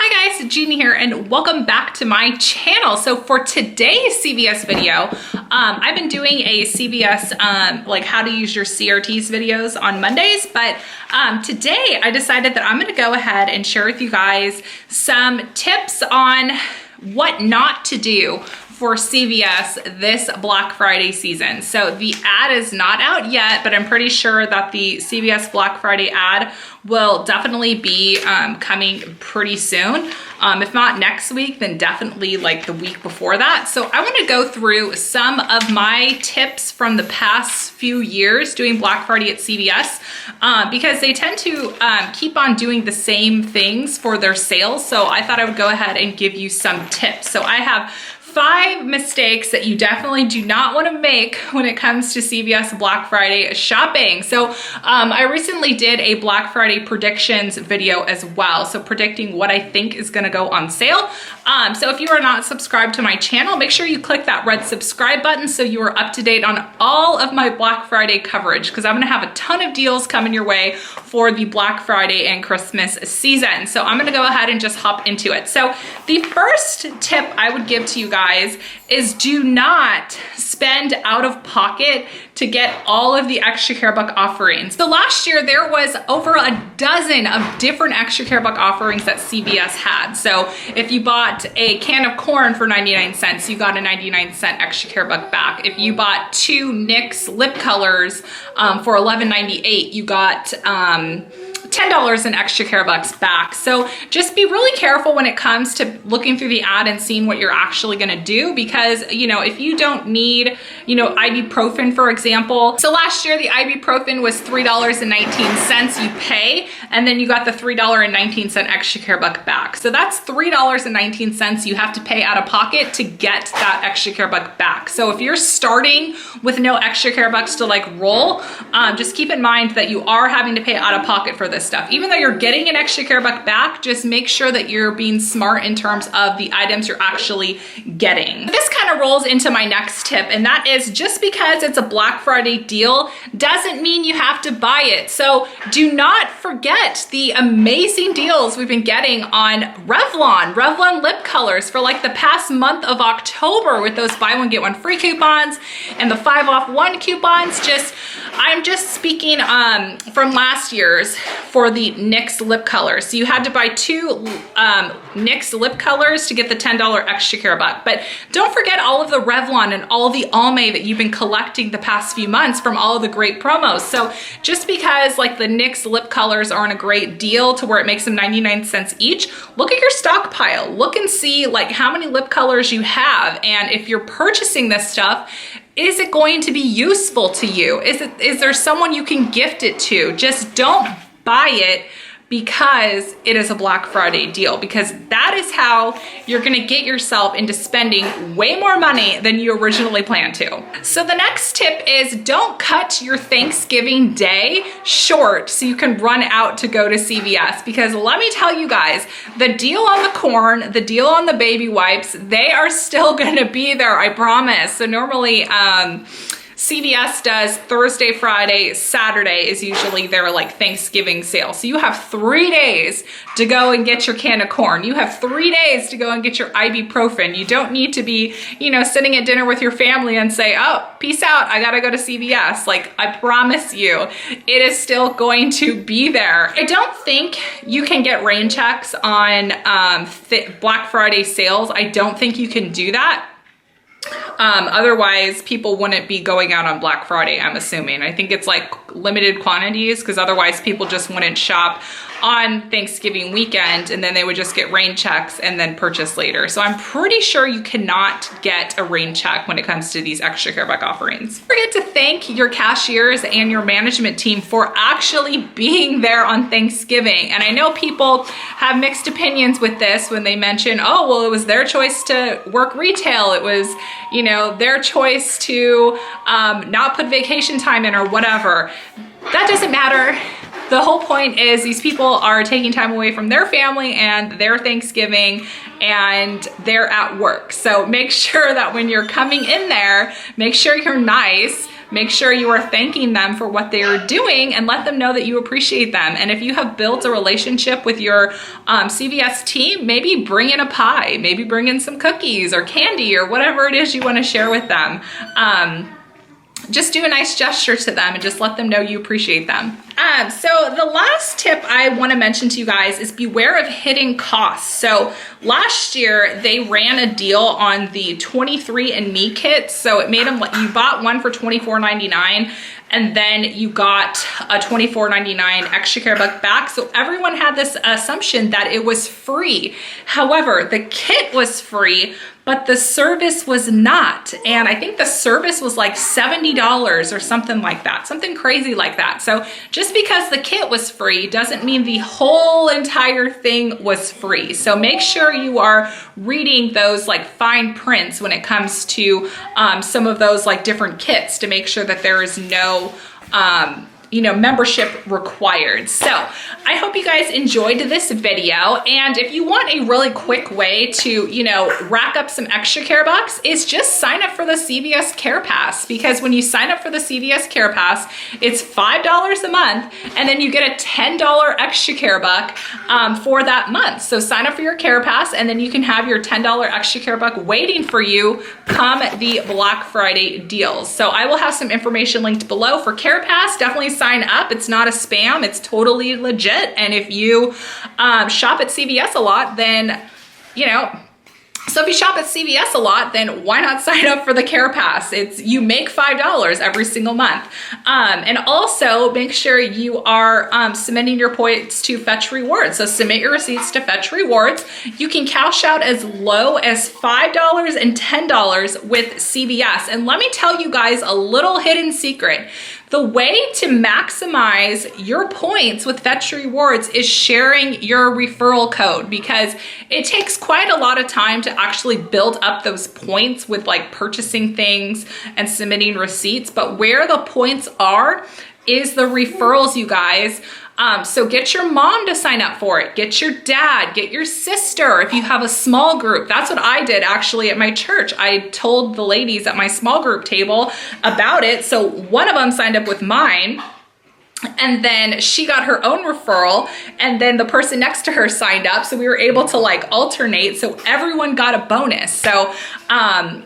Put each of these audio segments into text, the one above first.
Hi guys, Gina here and welcome back to my channel. So for today's CVS video, I've been doing a CVS like how to use your CRTs videos on Mondays, but today I decided that I'm gonna go ahead and share with you guys some tips on what not to do for CVS this Black Friday season. So the ad is not out yet, but I'm pretty sure that the CVS Black Friday ad will definitely be coming pretty soon. If not next week, then definitely like the week before that. So I want to go through some of my tips from the past few years doing Black Friday at CVS because they tend to keep on doing the same things for their sales. So I thought I would go ahead and give you some tips. So I have 5 mistakes that you definitely do not want to make when it comes to CVS Black Friday shopping. So I recently did a Black Friday predictions video as well. So predicting what I think is going to go on sale. So if you are not subscribed to my channel, make sure you click that red subscribe button so you are up to date on all of my Black Friday coverage, because I'm going to have a ton of deals coming your way for the Black Friday and Christmas season. So I'm going to go ahead and just hop into it. So the first tip I would give to you guys is do not spend out of pocket to get all of the extra care buck offerings. So last year there was over a dozen of different extra care buck offerings that CVS had. So if you bought a can of corn for 99 cents, you got a 99-cent extra care buck back. If you bought 2 NYX lip colors for $11.98, you got $10 in extra care bucks back. So just be really careful when it comes to looking through the ad and seeing what you're actually gonna do, because you know, if you don't need, you know, ibuprofen, for example. So last year the ibuprofen was $3.19 you pay, and then you got the $3.19 extra care buck back. So that's $3.19 you have to pay out of pocket to get that extra care buck back. So if you're starting with no extra care bucks to like roll, just keep in mind that you are having to pay out of pocket for this stuff. Even though you're getting an extra care buck back, just make sure that you're being smart in terms of the items you're actually getting. This kind of rolls into my next tip, and that is just because it's a Black Friday deal doesn't mean you have to buy it. So do not forget the amazing deals we've been getting on Revlon lip colors for like the past month of October with those buy one get one free coupons and the 5 off 1 coupons. I'm just speaking from last year's for the NYX lip colors. So you had to buy 2 NYX lip colors to get the $10 extra care buck. But don't forget all of the Revlon and all the Almay that you've been collecting the past few months from all of the great promos. So just because like the NYX lip colors aren't a great deal to where it makes them 99 cents each, look at your stockpile. Look and see like how many lip colors you have. And if you're purchasing this stuff, is it going to be useful to you? Is there someone you can gift it to? Just don't buy it because it is a Black Friday deal, because that is how you're gonna get yourself into spending way more money than you originally planned to. So the next tip is don't cut your Thanksgiving day short so you can run out to go to CVS, because let me tell you guys, the deal on the corn, the deal on the baby wipes, they are still gonna be there, I promise. So normally, CVS does Thursday, Friday, Saturday is usually their like Thanksgiving sale. So you have 3 days to go and get your can of corn. You have 3 days to go and get your ibuprofen. You don't need to be, you know, sitting at dinner with your family and say, oh, peace out, I gotta go to CVS. Like, I promise you, it is still going to be there. I don't think you can get rain checks on Black Friday sales. I don't think you can do that. Otherwise people wouldn't be going out on Black Friday, I'm assuming. I think it's like limited quantities, because otherwise people just wouldn't shop on Thanksgiving weekend and then they would just get rain checks and then purchase later. So I'm pretty sure you cannot get a rain check when it comes to these extra care buck offerings. Don't forget to thank your cashiers and your management team for actually being there on Thanksgiving. And I know people have mixed opinions with this when they mention, oh, well, it was their choice to work retail. It was, you know, their choice to not put vacation time in or whatever. That doesn't matter. The whole point is these people are taking time away from their family and their Thanksgiving, and they're at work. So make sure that when you're coming in there, make sure you're nice. make sure you are thanking them for what they are doing and let them know that you appreciate them. And if you have built a relationship with your CVS team, maybe bring in a pie, maybe bring in some cookies or candy or whatever it is you want to share with them. Just do a nice gesture to them and just let them know you appreciate them. So the last tip I want to mention to you guys is beware of hidden costs. So last year they ran a deal on the 23andMe kits. So it made them, you bought one for $24.99 and then you got a $24.99 extra care buck back. So everyone had this assumption that it was free. However, the kit was free, but the service was not. And I think the service was like $70 or something like that, something crazy like that. So just because the kit was free doesn't mean the whole entire thing was free. So make sure you are reading those like fine prints when it comes to some of those like different kits to make sure that there is no membership required. So I hope you guys enjoyed this video. And if you want a really quick way to, rack up some extra care bucks, is just sign up for the CVS Care Pass. Because when you sign up for the CVS Care Pass, it's $5 a month, and then you get a $10 extra care buck for that month. So sign up for your Care Pass, and then you can have your $10 extra care buck waiting for you come the Black Friday deals. So I will have some information linked below for Care Pass. Definitely sign up. It's not a spam. It's totally legit. And if you shop at CVS a lot, then, so if you shop at CVS a lot, then why not sign up for the Care Pass? You make $5 every single month. And also make sure you are submitting your points to Fetch Rewards. So submit your receipts to Fetch Rewards. You can cash out as low as $5 and $10 with CVS. And let me tell you guys a little hidden secret. The way to maximize your points with Fetch Rewards is sharing your referral code, because it takes quite a lot of time to actually build up those points with like purchasing things and submitting receipts. But where the points are is the referrals, you guys. So get your mom to sign up for it. Get your dad, get your sister. If you have a small group, that's what I did actually at my church. I told the ladies at my small group table about it. So one of them signed up with mine, and then she got her own referral, and then the person next to her signed up. So we were able to like alternate. So everyone got a bonus. So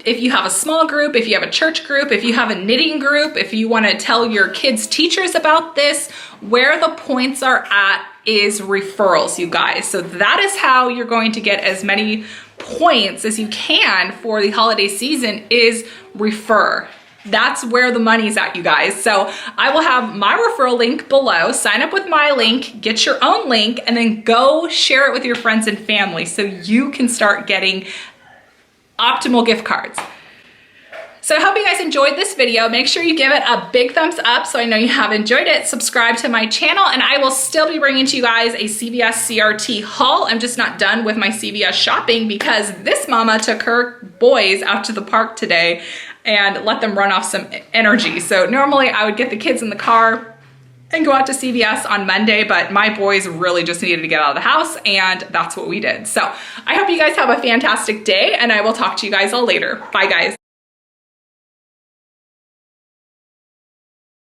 if you have a small group, if you have a church group, if you have a knitting group, if you want to tell your kids' teachers about this, where the points are at is referrals, you guys. So that is how you're going to get as many points as you can for the holiday season, is refer. That's where the money's at, you guys. So I will have my referral link below. Sign up with my link, get your own link, and then go share it with your friends and family so you can start getting optimal gift cards. So I hope you guys enjoyed this video. Make sure you give it a big thumbs up so I know you have enjoyed it. Subscribe to my channel, and I will still be bringing to you guys a CVS CRT haul. I'm just not done with my CVS shopping because this mama took her boys out to the park today and let them run off some energy. So normally I would get the kids in the car and go out to CVS on Monday, but my boys really just needed to get out of the house, and that's what we did. So I hope you guys have a fantastic day, and I will talk to you guys all later. Bye, guys.